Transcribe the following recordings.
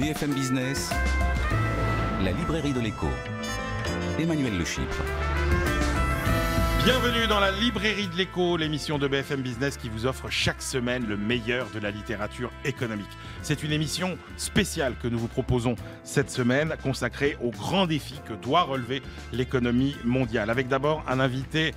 BFM Business, la librairie de l'écho. Emmanuel Le Chypre. Bienvenue dans la librairie de l'écho, l'émission de BFM Business qui vous offre chaque semaine le meilleur de la littérature économique. C'est une émission spéciale que nous vous proposons cette semaine, consacrée aux grands défis que doit relever l'économie mondiale. Avec d'abord un invité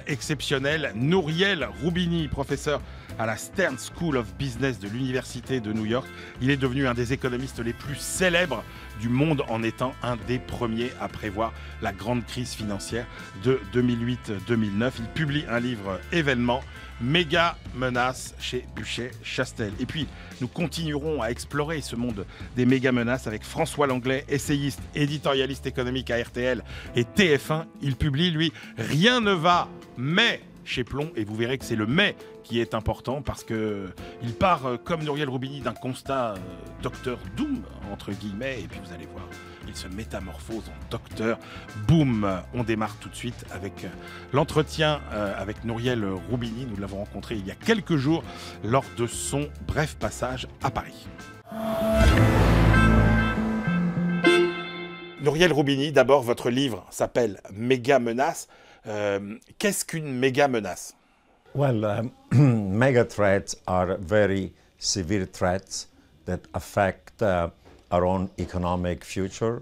exceptionnel, Nouriel Roubini, professeur à la Stern School of Business de l'Université de New York. Il est devenu un des économistes les plus célèbres du monde en étant un des premiers à prévoir la grande crise financière de 2008-2009. Il publie un livre événement, Méga menaces chez Buchet-Chastel. Et puis, nous continuerons à explorer ce monde des méga menaces avec François Langlais, essayiste, éditorialiste économique à RTL et TF1. Il publie, lui, Rien ne va, mais chez Plomb, et vous verrez que c'est le mais qui est important parce qu'il part, comme Nouriel Roubini, d'un constat Docteur Doom, entre guillemets, et puis vous allez voir, il se métamorphose en Docteur Boom. On démarre tout de suite avec l'entretien avec Nouriel Roubini. Nous l'avons rencontré il y a quelques jours lors de son bref passage à Paris. Nouriel Roubini, d'abord, votre livre s'appelle Méga menaces. Qu'est-ce qu'une méga menace? Well, mega threats are very severe threats that affect our own economic future.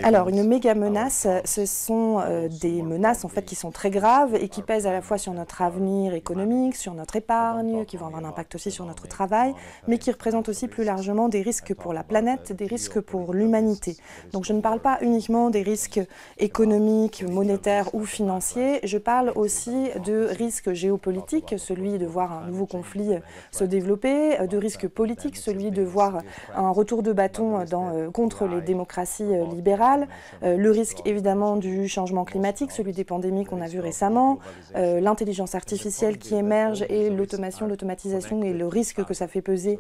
Alors, une méga menace, ce sont des menaces en fait qui sont très graves et qui pèsent à la fois sur notre avenir économique, sur notre épargne, qui vont avoir un impact aussi sur notre travail, mais qui représentent aussi plus largement des risques pour la planète, des risques pour l'humanité. Donc je ne parle pas uniquement des risques économiques, monétaires ou financiers, je parle aussi de risques géopolitiques, celui de voir un nouveau conflit se développer, de risques politiques, celui de voir un retour de bâton contre les démocraties libérale, le risque évidemment du changement climatique, celui des pandémies qu'on a vu récemment, l'intelligence artificielle qui émerge et l'automatisation et le risque que ça fait peser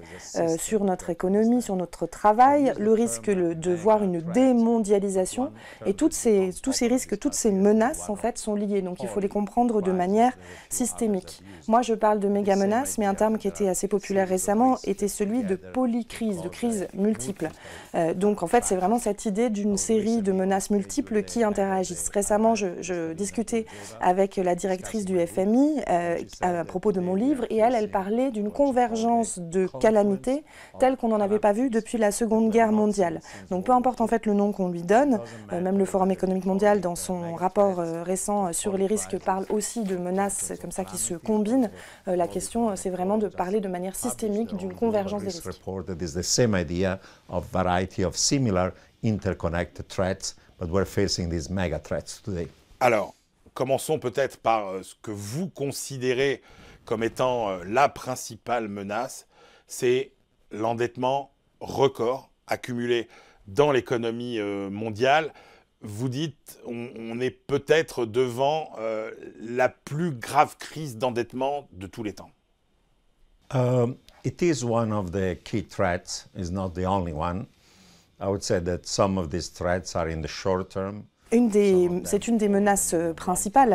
sur notre économie, sur notre travail, le risque de voir une démondialisation et tous ces risques, toutes ces menaces en fait sont liées, donc il faut les comprendre de manière systémique. Moi je parle de méga menaces, mais un terme qui était assez populaire récemment était celui de polycrise, de crise multiple. Donc en fait c'est vraiment cette idée d'une série de menaces multiples qui interagissent. Récemment, je discutais avec la directrice du FMI à propos de mon livre et elle parlait d'une convergence de calamités telle qu'on n'en avait pas vu depuis la Seconde Guerre mondiale. Donc peu importe en fait le nom qu'on lui donne, même le Forum économique mondial dans son rapport récent sur les risques parle aussi de menaces comme ça qui se combinent. La question c'est vraiment de parler de manière systémique d'une convergence des risques. Interconnected threats, but we're facing these mega threats today. Alors, commençons peut-être par ce que vous considérez comme étant la principale menace, c'est l'endettement record accumulé dans l'économie mondiale. Vous dites, on est peut-être devant la plus grave crise d'endettement de tous les temps. It is one of the key threats, is not the only one. I would say that some of these threats are in the short term. C'est une des menaces principales,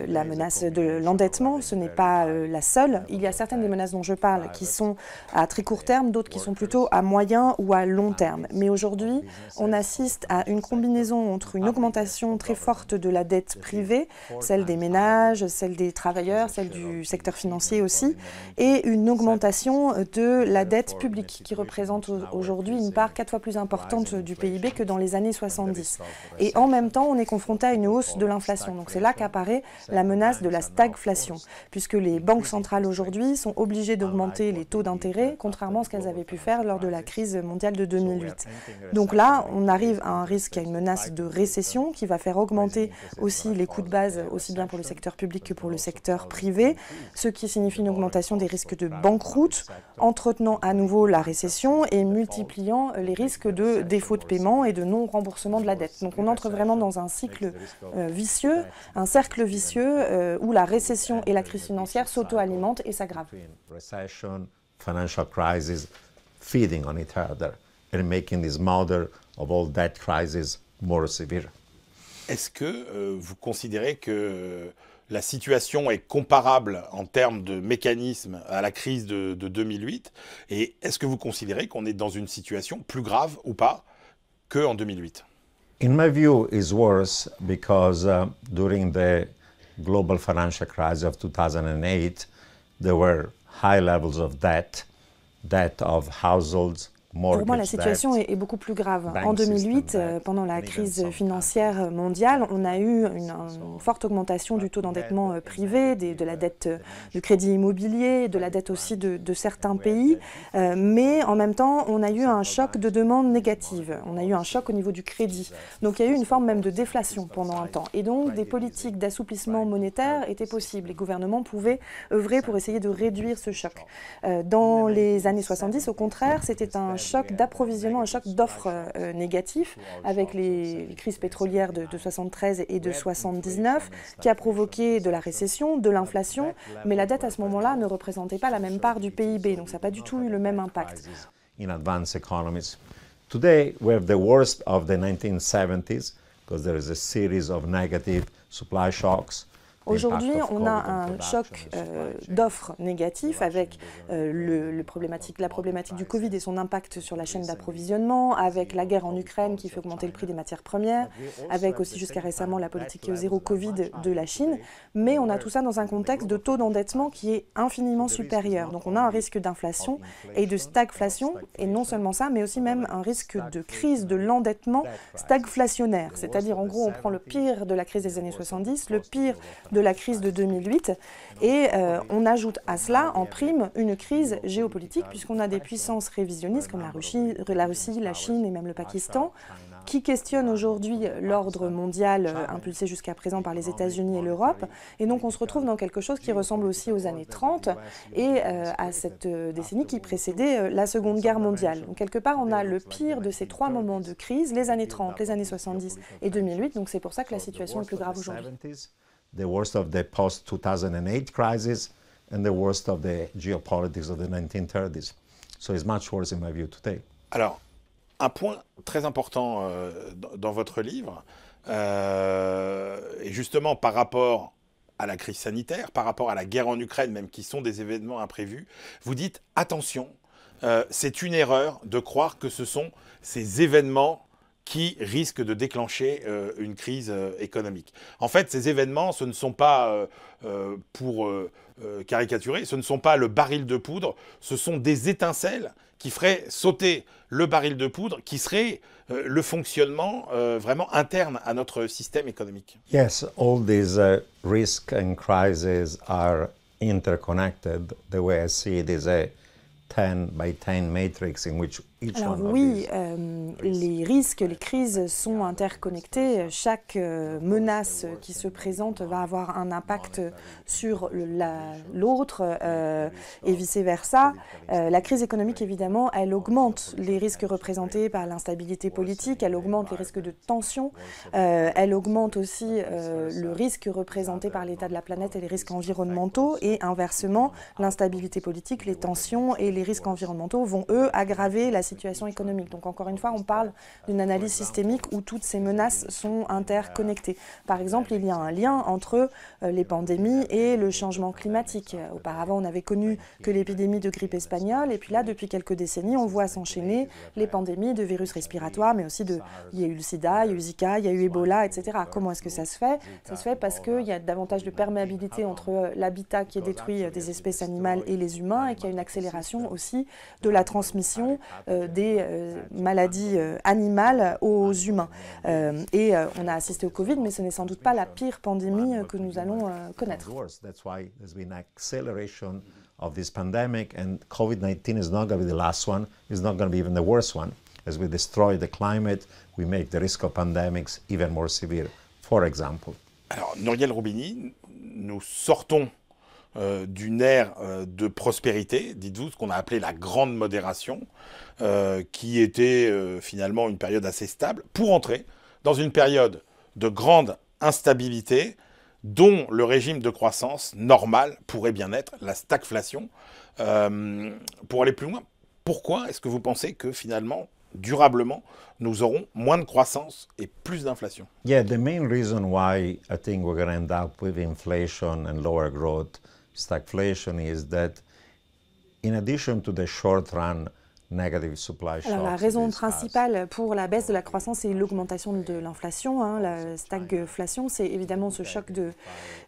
la menace de l'endettement, ce n'est pas la seule. Il y a certaines des menaces dont je parle qui sont à très court terme, d'autres qui sont plutôt à moyen ou à long terme. Mais aujourd'hui, on assiste à une combinaison entre une augmentation très forte de la dette privée, celle des ménages, celle des travailleurs, celle du secteur financier aussi, et une augmentation de la dette publique qui représente aujourd'hui une part 4 fois plus importante du PIB que dans les années 70. Et en même temps, on est confronté à une hausse de l'inflation. Donc c'est là qu'apparaît la menace de la stagflation, puisque les banques centrales aujourd'hui sont obligées d'augmenter les taux d'intérêt, contrairement à ce qu'elles avaient pu faire lors de la crise mondiale de 2008. Donc là, on arrive à un risque, à une menace de récession qui va faire augmenter aussi les coûts de base, aussi bien pour le secteur public que pour le secteur privé, ce qui signifie une augmentation des risques de banqueroute, entretenant à nouveau la récession et multipliant les risques de défaut de paiement et de non-remboursement de la dette. Donc on entre vraiment dans un cycle vicieux, un cercle vicieux où la récession et la crise financière s'auto-alimentent et s'aggravent. Recession, financial crisis, feeding on each other and making this mother of all debt crises more severe. Est-ce que vous considérez que la situation est comparable en termes de mécanisme à la crise de 2008? Et est-ce que vous considérez qu'on est dans une situation plus grave ou pas qu'en 2008? In my view, it's worse because during the global financial crisis of 2008, there were high levels of debt of households. Pour moi, la situation est beaucoup plus grave. En 2008, pendant la crise financière mondiale, on a eu une forte augmentation du taux d'endettement privé, de la dette du crédit immobilier, de la dette aussi de certains pays. Mais en même temps, on a eu un choc de demande négative. On a eu un choc au niveau du crédit. Donc il y a eu une forme même de déflation pendant un temps. Et donc des politiques d'assouplissement monétaire étaient possibles. Les gouvernements pouvaient œuvrer pour essayer de réduire ce choc. Dans les années 70, au contraire, c'était un choc d'approvisionnement, un choc d'offres négatifs avec les crises pétrolières de 73 et de 79 qui a provoqué de la récession, de l'inflation, mais la dette à ce moment-là ne représentait pas la même part du PIB, donc ça n'a pas du tout eu le même impact. In advanced economies. Today we have the worst of the 1970s because there is a series of negative supply shocks. Aujourd'hui, on a un choc d'offres négatifs avec la problématique du Covid et son impact sur la chaîne d'approvisionnement, avec la guerre en Ukraine qui fait augmenter le prix des matières premières, avec aussi jusqu'à récemment la politique zéro Covid de la Chine. Mais on a tout ça dans un contexte de taux d'endettement qui est infiniment supérieur. Donc on a un risque d'inflation et de stagflation, et non seulement ça, mais aussi même un risque de crise de l'endettement stagflationnaire. C'est-à-dire en gros, on prend le pire de la crise des années 70, le pire de la crise de 2008 et on ajoute à cela en prime une crise géopolitique puisqu'on a des puissances révisionnistes comme la Russie, la Chine et même le Pakistan qui questionnent aujourd'hui l'ordre mondial impulsé jusqu'à présent par les États-Unis et l'Europe. Et donc on se retrouve dans quelque chose qui ressemble aussi aux années 30 et à cette décennie qui précédait la Seconde Guerre mondiale. Donc quelque part on a le pire de ces trois moments de crise, les années 30, les années 70 et 2008. Donc c'est pour ça que la situation est plus grave aujourd'hui. The worst of the post-2008 crisis and the worst of the geopolitics of the 1930s. So it's much worse in my view today. Alors, un point très important dans votre livre, et justement par rapport à la crise sanitaire, par rapport à la guerre en Ukraine même, qui sont des événements imprévus, vous dites « Attention, c'est une erreur de croire que ce sont ces événements qui risquent de déclencher une crise économique. » En fait, ces événements, ce ne sont pas, pour caricaturer, ce ne sont pas le baril de poudre, ce sont des étincelles qui feraient sauter le baril de poudre, qui serait le fonctionnement vraiment interne à notre système économique. Yes, all these risks and crises are interconnected. The way I see it is a 10 by 10 matrix in which each Alors one oui, of these les risques, les crises sont interconnectés. Chaque menace qui se présente va avoir un impact sur l'autre et vice-versa. La crise économique, évidemment, elle augmente les risques représentés par l'instabilité politique, elle augmente les risques de tension, elle augmente aussi le risque représenté par l'état de la planète et les risques environnementaux. Et inversement, l'instabilité politique, les tensions et les risques environnementaux vont, eux, aggraver la situation économique. Donc encore une fois, on parle d'une analyse systémique où toutes ces menaces sont interconnectées. Par exemple, il y a un lien entre les pandémies et le changement climatique. Auparavant, on avait connu que l'épidémie de grippe espagnole, et puis là, depuis quelques décennies, on voit s'enchaîner les pandémies de virus respiratoires, mais aussi il y a eu le sida, il y a eu Zika, il y a eu Ebola, etc. Comment est-ce que ça se fait? Ça se fait parce qu'il y a davantage de perméabilité entre l'habitat qui est détruit des espèces animales et les humains, et qu'il y a une accélération aussi de la transmission des maladies animales aux humains. On a assisté au Covid, mais ce n'est sans doute pas la pire pandémie que nous allons connaître. That's why there's been an acceleration of this pandemic, and COVID-19 is not going to be the last one. It's not going to be even the worst one. As we destroy the climate, we make the risk of pandemics even more severe, for example. Alors, Muriel Roubini, nous sortons d'une ère de prospérité, dites-vous, ce qu'on a appelé la grande modération, qui était finalement une période assez stable, pour entrer dans une période de grande instabilité, dont le régime de croissance normal pourrait bien être la stagflation. Pour aller plus loin, pourquoi est-ce que vous pensez que finalement durablement, nous aurons moins de croissance et plus d'inflation. Yeah, the main reason why I think we're going to end up with inflation and lower growth, stagflation, is that in addition to the short-run negative supply shocks. Alors, la raison principale pour la baisse de la croissance et l'augmentation de l'inflation, la stagflation, c'est évidemment ce choc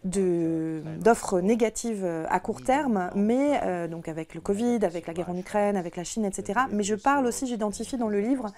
d'offres négatives à court terme, mais donc avec le Covid, avec la guerre en Ukraine, avec la Chine, etc. Mais je parle aussi, j'identifie dans le livre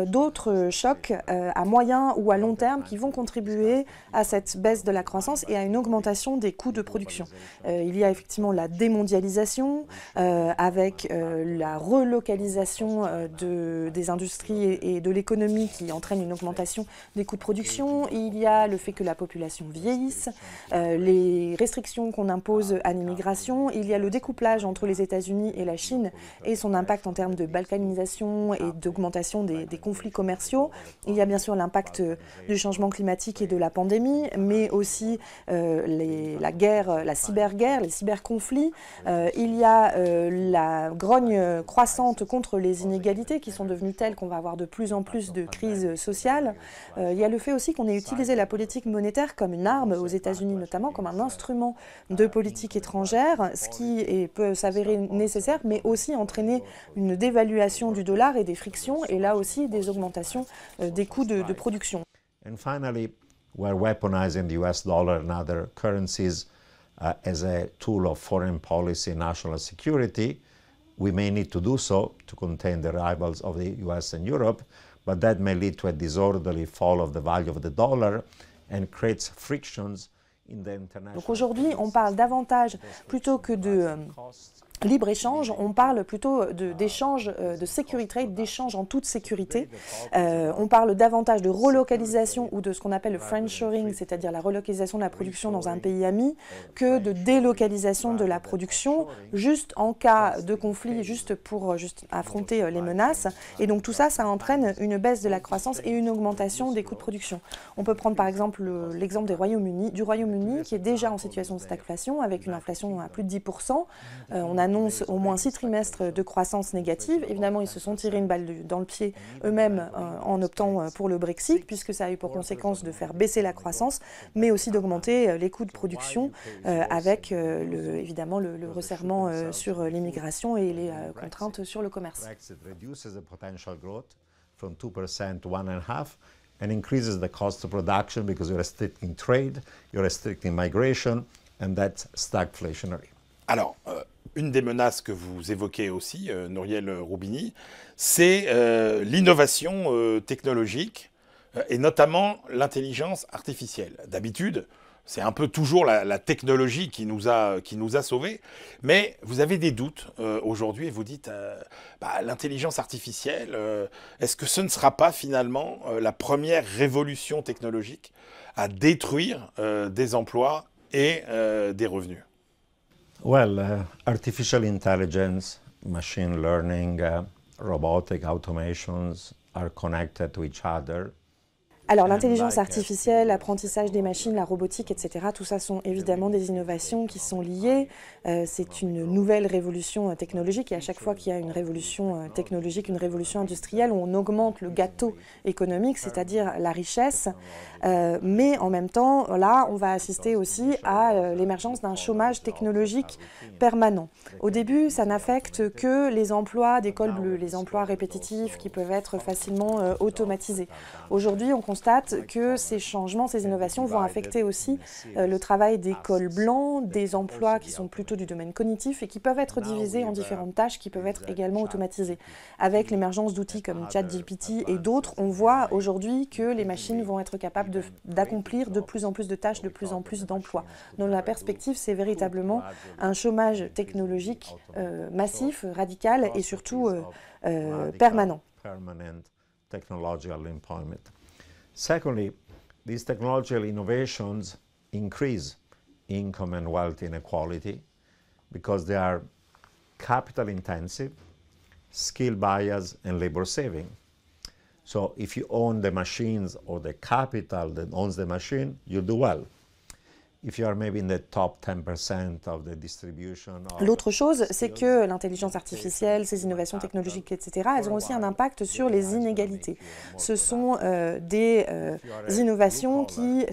d'autres chocs à moyen ou à long terme qui vont contribuer à cette baisse de la croissance et à une augmentation des coûts de production. Il y a effectivement la démondialisation avec la relocalisation des industries et de l'économie qui entraîne une augmentation des coûts de production. Il y a le fait que la population vieillisse, les restrictions qu'on impose à l'immigration. Il y a le découplage entre les États-Unis et la Chine et son impact en termes de balkanisation et d'augmentation des conflits commerciaux. Il y a bien sûr l'impact du changement climatique et de la pandémie, mais aussi la guerre, la cyberguerre, les cyberconflits. Il y a la grogne croissante contre les inégalités qui sont devenues telles qu'on va avoir de plus en plus de crises sociales. Il y a le fait aussi qu'on ait utilisé la politique monétaire comme une arme, aux États-Unis notamment, comme un instrument de politique étrangère, ce qui peut s'avérer nécessaire, mais aussi entraîner une dévaluation du dollar et des frictions, et là aussi des augmentations des coûts de production. And finally, we're weaponizing the US dollar and other currencies as a tool of foreign policy and national security. We may need to do so to contain the rivals of the US and Europe, but that may lead to a disorderly fall of the value of the dollar and creates frictions in the international. Donc aujourd'hui, on parle davantage, plutôt que de libre-échange, on parle plutôt d'échange, de security trade, d'échange en toute sécurité. On parle davantage de relocalisation ou de ce qu'on appelle le friendshoring, c'est-à-dire la relocalisation de la production dans un pays ami, que de délocalisation de la production, juste en cas de conflit, juste pour affronter les menaces. Et donc tout ça, ça entraîne une baisse de la croissance et une augmentation des coûts de production. On peut prendre par exemple l'exemple du Royaume-Uni qui est déjà en situation de stagflation avec une inflation à plus de 10%. On annonce au moins 6 trimestres de croissance négative. Évidemment, ils se sont tirés une balle dans le pied eux-mêmes en optant pour le Brexit, puisque ça a eu pour conséquence de faire baisser la croissance, mais aussi d'augmenter les coûts de production avec évidemment le resserrement sur l'immigration et les contraintes sur le commerce. Brexit reduces the potential growth from 2% to 1.5% and increases the cost of production because you're restricting trade, you're restricting migration, and that's stagflationary. Alors, une des menaces que vous évoquez aussi, Nouriel Roubini, c'est l'innovation technologique et notamment l'intelligence artificielle. D'habitude, c'est un peu toujours la technologie qui nous a sauvés, mais vous avez des doutes aujourd'hui et vous dites l'intelligence artificielle, est-ce que ce ne sera pas finalement la première révolution technologique à détruire des emplois et des revenus? Well, artificial intelligence, machine learning, robotic automations are connected to each other. Alors l'intelligence artificielle, l'apprentissage des machines, la robotique, etc., tout ça sont évidemment des innovations qui sont liées. C'est une nouvelle révolution technologique et à chaque fois qu'il y a une révolution technologique, une révolution industrielle, on augmente le gâteau économique, c'est-à-dire la richesse. Mais en même temps, là, on va assister aussi à l'émergence d'un chômage technologique permanent. Au début, ça n'affecte que les emplois des cols bleus, les emplois répétitifs qui peuvent être facilement automatisés. Aujourd'hui, on constate que ces changements, ces innovations vont affecter aussi le travail des cols blancs, des emplois qui sont plutôt du domaine cognitif et qui peuvent être divisés en différentes tâches qui peuvent être également automatisées. Avec l'émergence d'outils comme ChatGPT et d'autres, on voit aujourd'hui que les machines vont être capables d'accomplir de plus en plus de tâches, de plus en plus d'emplois. Donc la perspective, c'est véritablement un chômage technologique massif, radical et surtout permanent. Technological employment. Secondly, these technological innovations increase income and wealth inequality because they are capital intensive, skill bias, and labor saving. So if you own the machines or the capital that owns the machine, you do well. L'autre chose, c'est que l'intelligence artificielle, ces innovations technologiques, etc., elles ont aussi un impact sur les inégalités. Ce sont des innovations qui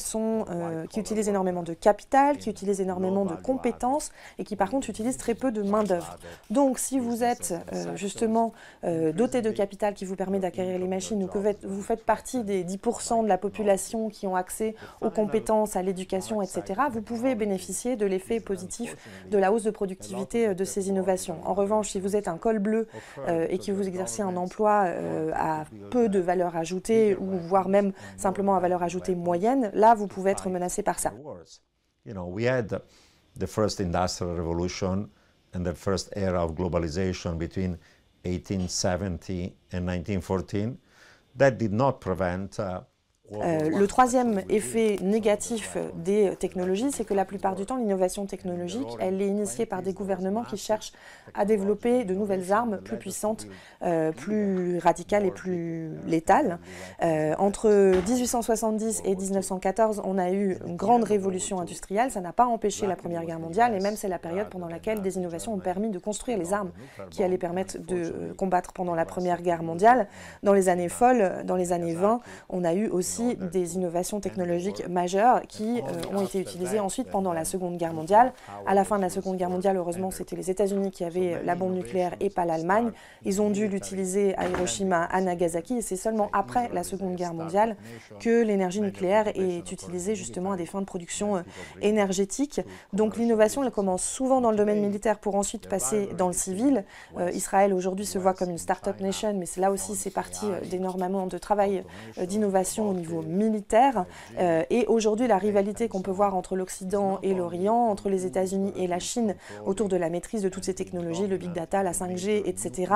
utilisent énormément de capital, qui utilisent énormément de compétences et qui par contre utilisent très peu de main-d'œuvre. Donc si vous êtes justement doté de capital qui vous permet d'acquérir les machines ou que vous faites partie des 10% de la population qui ont accès aux compétences, à l'éducation, etc., vous pouvez bénéficier de l'effet positif de la hausse de productivité de ces innovations. En revanche, si vous êtes un col bleu et que vous exercez un emploi à peu de valeur ajoutée ou voire même simplement à valeur ajoutée moyenne, là vous pouvez être menacé par ça. You know, we had the first industrial revolution and the first era of globalization between 1870 and 1914. That did not prevent le troisième effet négatif des technologies, c'est que la plupart du temps, l'innovation technologique, elle est initiée par des gouvernements qui cherchent à développer de nouvelles armes plus puissantes, plus radicales et plus létales. Entre 1870 et 1914, on a eu une grande révolution industrielle. Ça n'a pas empêché la Première Guerre mondiale et même c'est la période pendant laquelle des innovations ont permis de construire les armes qui allaient permettre de combattre pendant la Première Guerre mondiale. Dans les années folles, dans les années 20, on a eu aussi des innovations technologiques majeures qui ont été utilisées ensuite pendant la Seconde Guerre mondiale. À la fin de la Seconde Guerre mondiale, heureusement, c'était les États-Unis qui avaient la bombe nucléaire et pas l'Allemagne. Ils ont dû l'utiliser à Hiroshima, à Nagasaki, et c'est seulement après la Seconde Guerre mondiale que l'énergie nucléaire est utilisée justement à des fins de production énergétique. Donc l'innovation, elle commence souvent dans le domaine militaire pour ensuite passer dans le civil. Israël aujourd'hui se voit comme une start-up nation, mais là aussi c'est parti d'énormément de travail d'innovation au niveau militaire. Et aujourd'hui, la rivalité qu'on peut voir entre l'Occident et l'Orient, entre les États-Unis et la Chine, autour de la maîtrise de toutes ces technologies, le big data, la 5G, etc.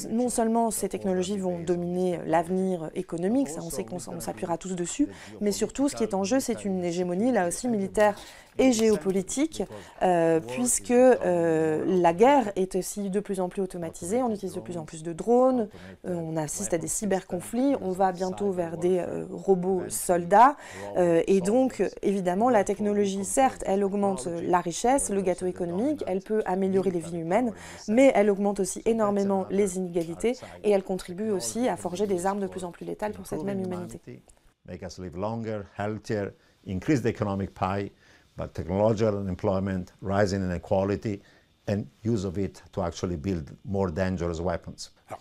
Non seulement ces technologies vont dominer l'avenir économique, ça on sait qu'on s'appuiera tous dessus, mais surtout ce qui est en jeu, c'est une hégémonie, là aussi militaire et géopolitique, puisque la guerre est aussi de plus en plus automatisée, on utilise de plus en plus de drones, on assiste à des cyberconflits, on va bientôt vers des robots soldats, et donc évidemment la technologie, certes, elle augmente la richesse, le gâteau économique, elle peut améliorer les vies humaines, mais elle augmente aussi énormément les inégalités, et elle contribue aussi à forger des armes de plus en plus létales pour cette même humanité. Make us live longer, healthier, increase the economic pie, but technological unemployment, rising inequality, and use of it to actually build more dangerous weapons. Alors,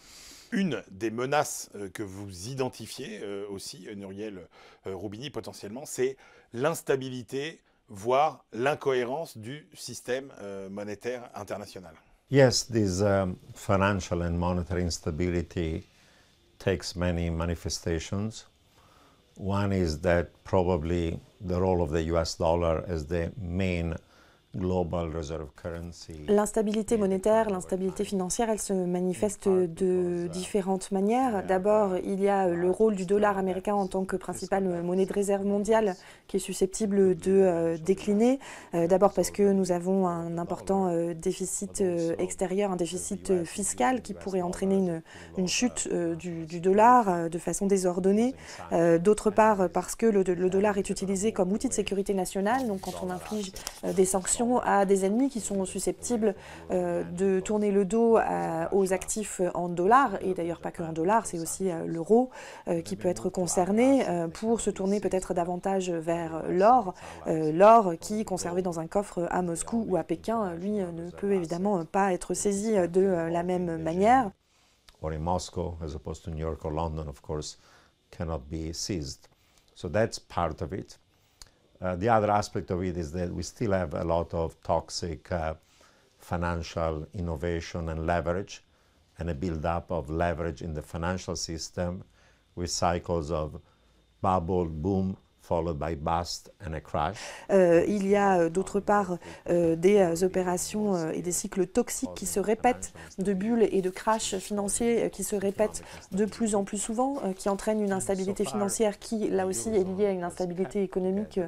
une des menaces que vous identifiez aussi, Nouriel Roubini, potentiellement, c'est l'instabilité, voire l'incohérence du système monétaire international. Yes, this financial and monetary instability takes many manifestations. One is that probably the role of the US dollar as the main global reserve currency. L'instabilité monétaire, l'instabilité financière, elle se manifeste de différentes manières. D'abord, il y a le rôle du dollar américain en tant que principale monnaie de réserve mondiale qui est susceptible de décliner. D'abord parce que nous avons un important déficit extérieur, un déficit fiscal qui pourrait entraîner une chute du dollar de façon désordonnée. D'autre part, parce que le dollar est utilisé comme outil de sécurité nationale, donc quand on inflige des sanctions à des ennemis qui sont susceptibles de tourner le dos aux actifs en dollars, et d'ailleurs pas que en dollars, c'est aussi l'euro qui peut être concerné, pour se tourner peut-être davantage vers l'or, l'or qui, conservé dans un coffre à Moscou ou à Pékin, lui ne peut évidemment pas être saisi de la même manière. Or in Moscow, as opposed to New York or London, of course, cannot be seized. So that's part of it. The other aspect of it is that we still have a lot of toxic financial innovation and leverage, and a build-up of leverage in the financial system with cycles of bubble, boom, followed by bust and a crash. Il y a d'autre part des opérations et des cycles toxiques qui se répètent, de bulles et de crash financiers qui se répètent de plus en plus souvent, qui entraînent une instabilité financière qui, là aussi, est liée à une instabilité économique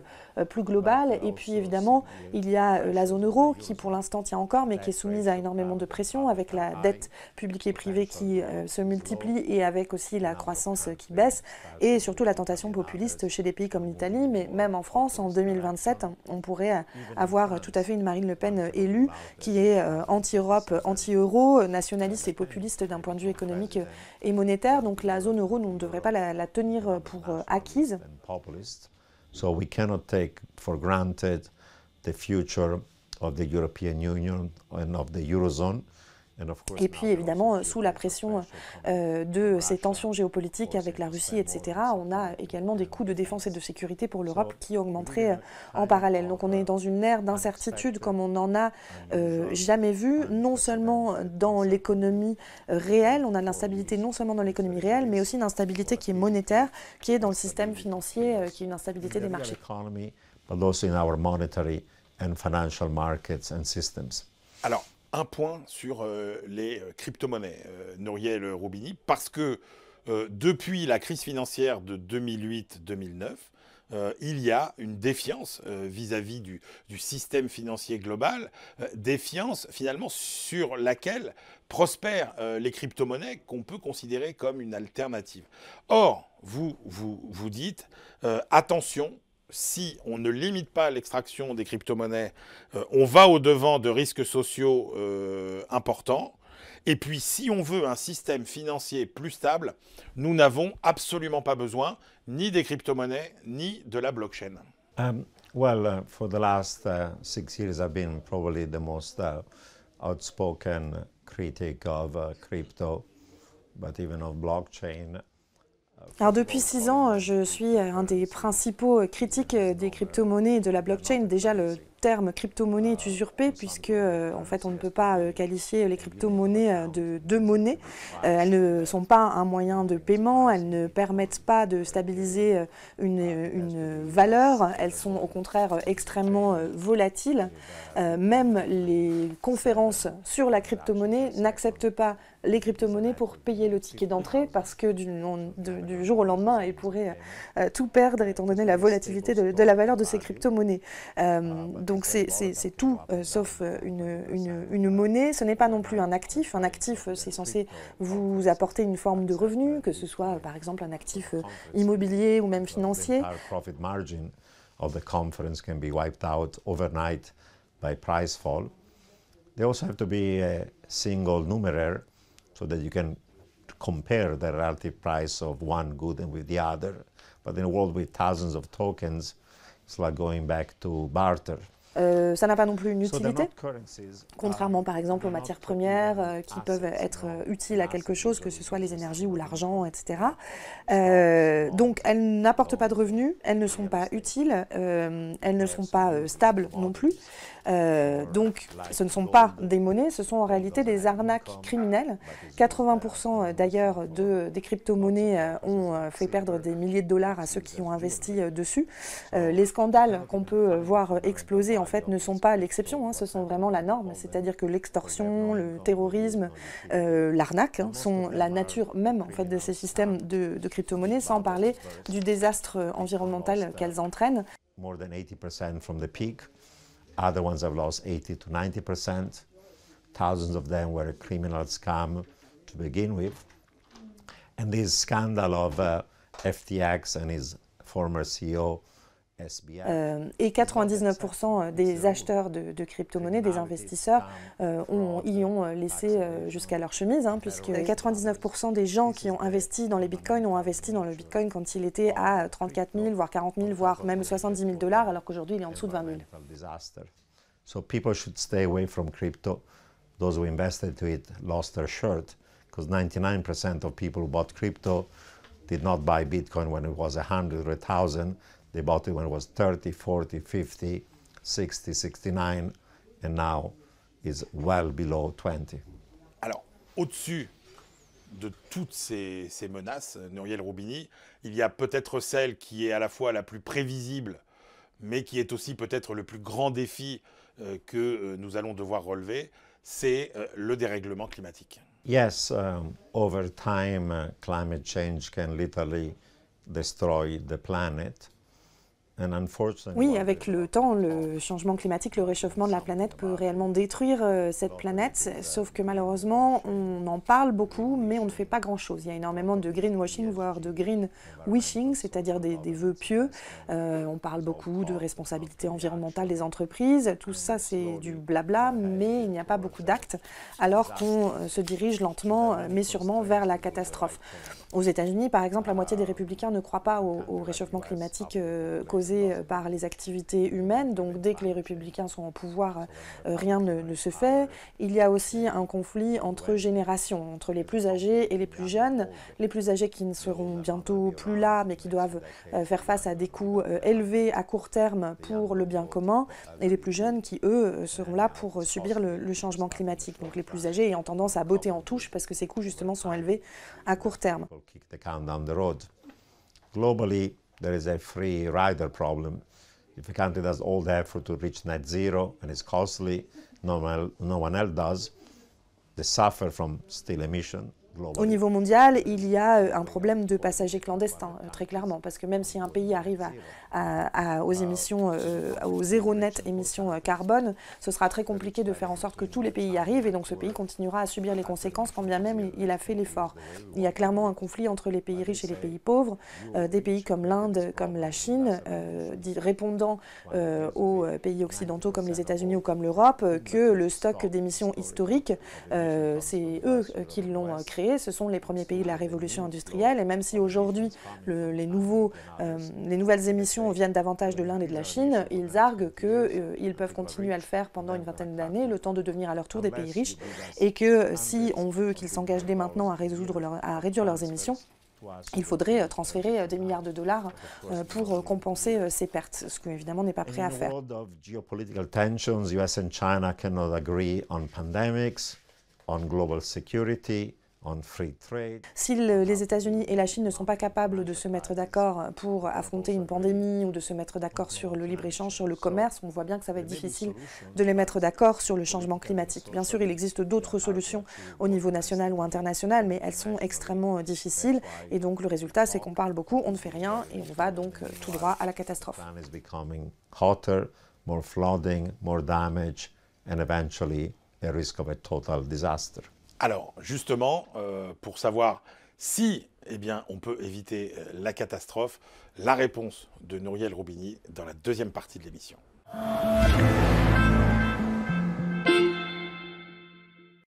plus globale. Et puis, évidemment, il y a la zone euro qui, pour l'instant, tient encore, mais qui est soumise à énormément de pression, avec la dette publique et privée qui se multiplie et avec aussi la croissance qui baisse, et surtout la tentation populiste chez des pays comme en Italie, mais même en France, en 2027, on pourrait avoir tout à fait une Marine Le Pen élue qui est anti-Europe, anti-euro, nationaliste et populiste d'un point de vue économique et monétaire. Donc la zone euro, nous ne devrait pas la tenir pour acquise. So we cannot take for granted the future of the European Union and of the Eurozone. Et puis évidemment, sous la pression de ces tensions géopolitiques avec la Russie, etc., on a également des coûts de défense et de sécurité pour l'Europe qui augmenteraient en parallèle. Donc on est dans une ère d'incertitude comme on n'en a jamais vu, non seulement dans l'économie réelle, on a de l'instabilité non seulement dans l'économie réelle, mais aussi une instabilité qui est monétaire, qui est dans le système financier, qui est une instabilité des marchés. But also in our monetary and financial markets and systems. Alors, un point sur les crypto-monnaies, Nouriel Roubini, parce que depuis la crise financière de 2008-2009, il y a une défiance vis-à-vis du système financier global, défiance finalement sur laquelle prospèrent les crypto-monnaies qu'on peut considérer comme une alternative. Or, vous dites, attention, si on ne limite pas l'extraction des crypto-monnaies, on va au-devant de risques sociaux importants. Et puis, si on veut un système financier plus stable, nous n'avons absolument pas besoin ni des crypto-monnaies, ni de la blockchain. For the last 6 years, I've been probably the most outspoken critic of crypto, but even of blockchain. Alors depuis 6 ans, je suis un des principaux critiques des crypto-monnaies et de la blockchain. Déjà, le terme crypto-monnaie est usurpé puisque en fait on ne peut pas qualifier les crypto-monnaies de monnaie. Elles ne sont pas un moyen de paiement, elles ne permettent pas de stabiliser une valeur, elles sont au contraire extrêmement volatiles. Même les conférences sur la crypto-monnaie n'acceptent pas les crypto-monnaies pour payer le ticket d'entrée parce que du jour au lendemain, elles pourraient tout perdre étant donné la volatilité de la valeur de ces crypto-monnaies. Donc c'est tout sauf une monnaie. Ce n'est pas non plus un actif. Un actif, c'est censé vous apporter une forme de revenu, que ce soit par exemple un actif immobilier ou même financier. Profit margin of the conference can be wiped out overnight by price fall. They also have to be a single numeraire so that you can compare the relative price of one good and with the other. But in a world with thousands of tokens, it's like going back to barter. Ça n'a pas non plus une utilité, contrairement par exemple aux matières premières qui peuvent être utiles à quelque chose, que ce soit les énergies ou l'argent, etc. Donc elles n'apportent pas de revenus, elles ne sont pas utiles, elles ne sont pas stables non plus. Donc ce ne sont pas des monnaies, ce sont en réalité des arnaques criminelles. 80% d'ailleurs des crypto-monnaies ont fait perdre des milliers de dollars à ceux qui ont investi dessus. Les scandales qu'on peut voir exploser en fait ne sont pas l'exception, hein, ce sont vraiment la norme, c'est-à-dire que l'extorsion, le terrorisme, l'arnaque sont la nature même en fait de ces systèmes de crypto-monnaies, sans parler du désastre environnemental qu'elles entraînent. More than 80% from the peak. Other ones have lost 80 to 90%. Thousands of them were a criminal scam to begin with. And this scandal of FTX and his former CEO, et 99% des acheteurs de crypto-monnaies, des investisseurs, y ont laissé jusqu'à leur chemise, hein, puisque 99% des gens qui ont investi dans les bitcoins ont investi dans le bitcoin quand il était à 34 000, voire 40 000, voire même 70 000 $, alors qu'aujourd'hui il est en dessous de 20 000. So people should stay away from crypto. Those who invested to it lost their shirt, because 99% of people who bought crypto did not buy Bitcoin when it was 100 or 1,000. They bought it when it was 30, 40, 50, 60, 69, and now is well below 20. Alors, au-dessus de toutes ces menaces, Nouriel Roubini, il y a peut-être celle qui est à la fois la plus prévisible, mais qui est aussi peut-être le plus grand défi que nous allons devoir relever, c'est le dérèglement climatique. Yes, over time, climate change can literally destroy the planet. Oui, avec le temps, le changement climatique, le réchauffement de la planète peut réellement détruire cette planète, sauf que malheureusement, on en parle beaucoup, mais on ne fait pas grand-chose. Il y a énormément de greenwashing, voire de green wishing, c'est-à-dire des vœux pieux. On parle beaucoup de responsabilité environnementale des entreprises. Tout ça, c'est du blabla, mais il n'y a pas beaucoup d'actes, alors qu'on se dirige lentement, mais sûrement, vers la catastrophe. Aux États-Unis, par exemple, la moitié des républicains ne croient pas au réchauffement climatique causé par les activités humaines. Donc dès que les républicains sont au pouvoir, rien ne se fait. Il y a aussi un conflit entre générations, entre les plus âgés et les plus jeunes. Les plus âgés qui ne seront bientôt plus là, mais qui doivent faire face à des coûts élevés à court terme pour le bien commun, et les plus jeunes qui, eux, seront là pour subir le changement climatique. Donc les plus âgés ayant tendance à botter en touche parce que ces coûts justement sont élevés à court terme. Globally, there is a free rider problem. If a country does all the effort to reach net zero and it's costly, no one else does, they suffer from still emission. Au niveau mondial, il y a un problème de passagers clandestins, très clairement, parce que même si un pays arrive aux émissions, au zéro net émissions carbone, ce sera très compliqué de faire en sorte que tous les pays y arrivent, et donc ce pays continuera à subir les conséquences quand bien même il a fait l'effort. Il y a clairement un conflit entre les pays riches et les pays pauvres, des pays comme l'Inde, comme la Chine, répondant aux pays occidentaux comme les États-Unis ou comme l'Europe, que le stock d'émissions historiques, c'est eux qui l'ont créé. Ce sont les premiers pays de la révolution industrielle, et même si aujourd'hui les nouvelles émissions viennent davantage de l'Inde et de la Chine, ils arguent qu'ils peuvent continuer à le faire pendant une vingtaine d'années, le temps de devenir à leur tour des pays riches, et que si on veut qu'ils s'engagent dès maintenant à réduire leurs émissions, il faudrait transférer des milliards de dollars pour compenser ces pertes, ce qu'évidemment n'est pas prêt à faire. Si les États-Unis et la Chine ne sont pas capables de se mettre d'accord pour affronter une pandémie ou de se mettre d'accord sur le libre-échange, sur le commerce, on voit bien que ça va être difficile de les mettre d'accord sur le changement climatique. Bien sûr, il existe d'autres solutions au niveau national ou international, mais elles sont extrêmement difficiles. Et donc le résultat, c'est qu'on parle beaucoup, on ne fait rien, et on va donc tout droit à la catastrophe. More flooding, more damage, and eventually a risk of a total disaster. Alors, justement, pour savoir si on peut éviter la catastrophe, la réponse de Nouriel Roubini dans la deuxième partie de l'émission.